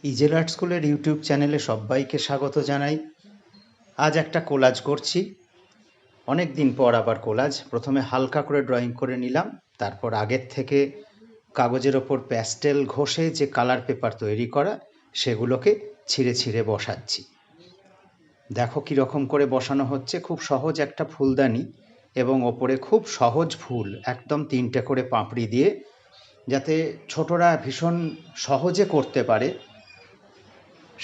ইজেল art স্কুলের YouTube চ্যানেলে সবাইকে স্বাগত জানাই। আজ একটা কোলাজ করছি, অনেক দিন পর আবার কোলাজ। প্রথমে হালকা করে ড্রয়িং করে নিলাম, তারপর আগের থেকে কাগজের ওপর প্যাস্টেল ঘষে যে কালার পেপার তৈরি করা সেগুলোকে ছিঁড়ে ছিঁড়ে বসাচ্ছি। দেখো কীরকম করে বসানো হচ্ছে। খুব সহজ একটা ফুলদানি এবং ওপরে খুব সহজ ফুল, একদম 3টে করে পাপড়ি দিয়ে, যাতে ছোটরা ভীষণ সহজে করতে পারে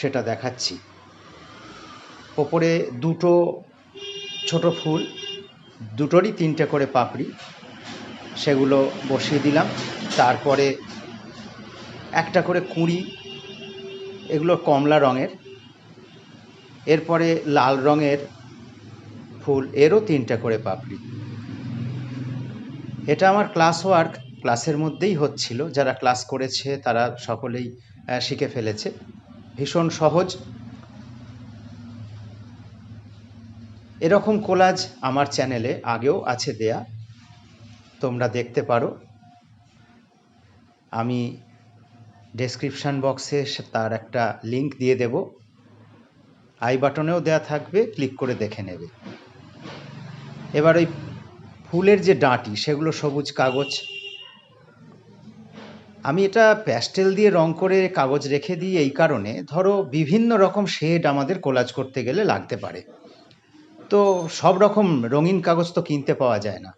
সেটা দেখাচ্ছি। ওপরে দুটো ছোট ফুল, দুটোরই 3টে করে পাপড়ি, সেগুলো বসিয়ে দিলাম। তারপরে একটা করে কুঁড়ি, এগুলো কমলা রঙের। এরপরে লাল রঙের ফুল, এরও 3টে করে পাপড়ি। এটা আমার ক্লাস ওয়ার্ক, ক্লাসের মধ্যেই হচ্ছিল। যারা ক্লাস করেছে তারা সকলেই শিখে ফেলেছে। ভীষণ সহজ। এরকম কোলাজ আমার চ্যানেলে আগেও আছে দেয়া, তোমরা দেখতে পারো। আমি ডেসক্রিপশান বক্সে তার একটা লিংক দিয়ে দেব, আই বাটনেও দেয়া থাকবে, ক্লিক করে দেখে নেবে। এবার ওই ফুলের যে ডাঁটি, সেগুলো সবুজ কাগজ। আমি এটা প্যাস্টেল দিয়ে রং করে কাগজ রেখে দিই এই কারণে, ধরো বিভিন্ন রকম শেড আমাদের কোলাজ করতে গেলে লাগতে পারে, তো সব রকম রঙিন কাগজ তো কিনতে পাওয়া যায় না।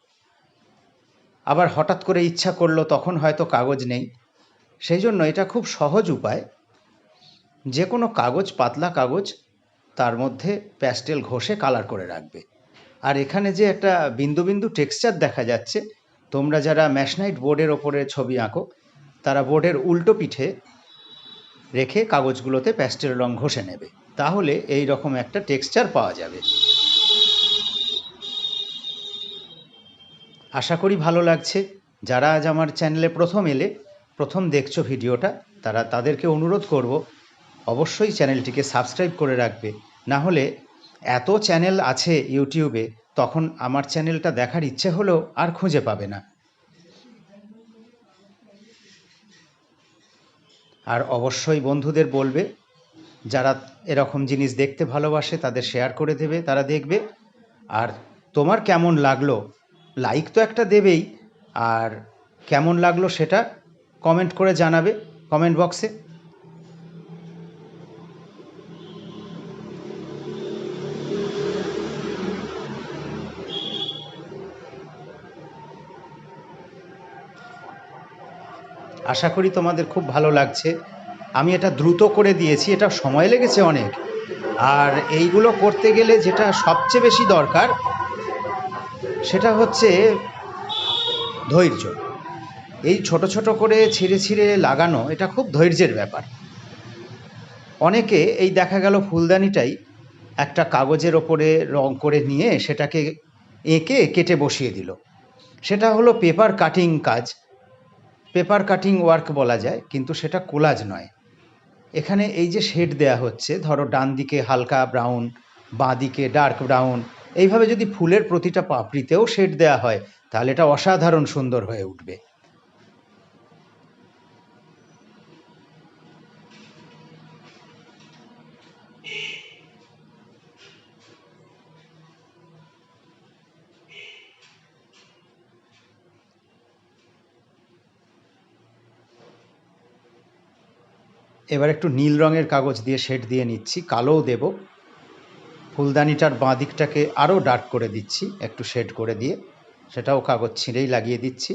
আবার হঠাৎ করে ইচ্ছা করলো, তখন হয়তো কাগজ নেই। সেই জন্য এটা খুব সহজ উপায়। যে কোনো কাগজ, পাতলা কাগজ, তার মধ্যে প্যাস্টেল ঘষে কালার করে রাখবে। আর এখানে যে একটা বিন্দু বিন্দু টেক্সচার দেখা যাচ্ছে, তোমরা যারা ম্যাশনাইট বোর্ডের ওপরে ছবি আঁকো, তারা বোর্ডের উল্টো পিঠে রেখে কাগজগুলোতে প্যাস্টেল রং ঘষে নেবে, তাহলে এই রকম একটা টেক্সচার পাওয়া যাবে। আশা করি ভালো লাগছে। যারা আজ আমার চ্যানেলে প্রথম এলে, প্রথম দেখছো ভিডিওটা, তাদেরকে অনুরোধ করব অবশ্যই চ্যানেলটিকে সাবস্ক্রাইব করে রাখবে। না হলে এত চ্যানেল আছে ইউটিউবে, তখন আমার চ্যানেলটা দেখার ইচ্ছে হলেও আর খুঁজে পাবে না। আর অবশ্যই বন্ধুদের বলবে, যারা এরকম জিনিস দেখতে ভালোবাসে তাদের শেয়ার করে দেবে, তারা দেখবে। আর তোমার কেমন লাগলো, লাইক তো একটা দেবেই, আর কেমন লাগলো সেটা কমেন্ট করে জানাবে কমেন্ট বক্সে। আশা করি তোমাদের খুব ভালো লাগছে। আমি এটা দ্রুত করে দিয়েছি, এটা সময় লেগেছে অনেক। আর এইগুলো করতে গেলে যেটা সবচেয়ে বেশি দরকার, সেটা হচ্ছে ধৈর্য। এই ছোট ছোট করে ছিঁড়ে ছিঁড়ে লাগানো, এটা খুব ধৈর্যের ব্যাপার। অনেকে এই দেখা গেল ফুলদানিটাই একটা কাগজের ওপরে রং করে নিয়ে সেটাকে এঁকে কেটে বসিয়ে দিল। সেটা হলো পেপার কাটিং কাজ, পেপার কাটিং ওয়ার্ক বলা যায়, কিন্তু সেটা কোলাজ নয়। এখানে এই যে শেড দেয়া হচ্ছে, ধরো ডান দিকে হালকা ব্রাউন, বাঁ দিকে ডার্ক ব্রাউন, এইভাবে যদি ফুলের প্রতিটা পাপড়িতেও শেড দেয়া হয়, তাহলে এটা অসাধারণ সুন্দর হয়ে উঠবে। এবার একটু নীল রঙের কাগজ দিয়ে শেড দিয়ে নিচ্ছি, কালোও দেব। ফুলদানিটার বাঁ দিকটাকে আরও ডার্ক করে দিচ্ছি একটু শেড করে দিয়ে, সেটাও কাগজ ছিঁড়েই লাগিয়ে দিচ্ছি।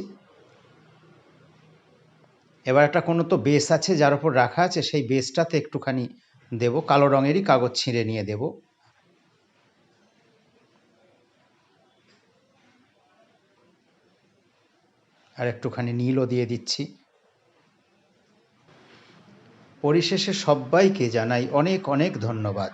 এবার একটা কোনো তো বেস আছে যার ওপর রাখা আছে, সেই বেসটাতে একটুখানি দেব, কালো রঙেরই কাগজ ছিঁড়ে নিয়ে দেব। আর একটুখানি নীলও দিয়ে দিচ্ছি। পরিশেষে সবাইকে জানাই অনেক অনেক ধন্যবাদ।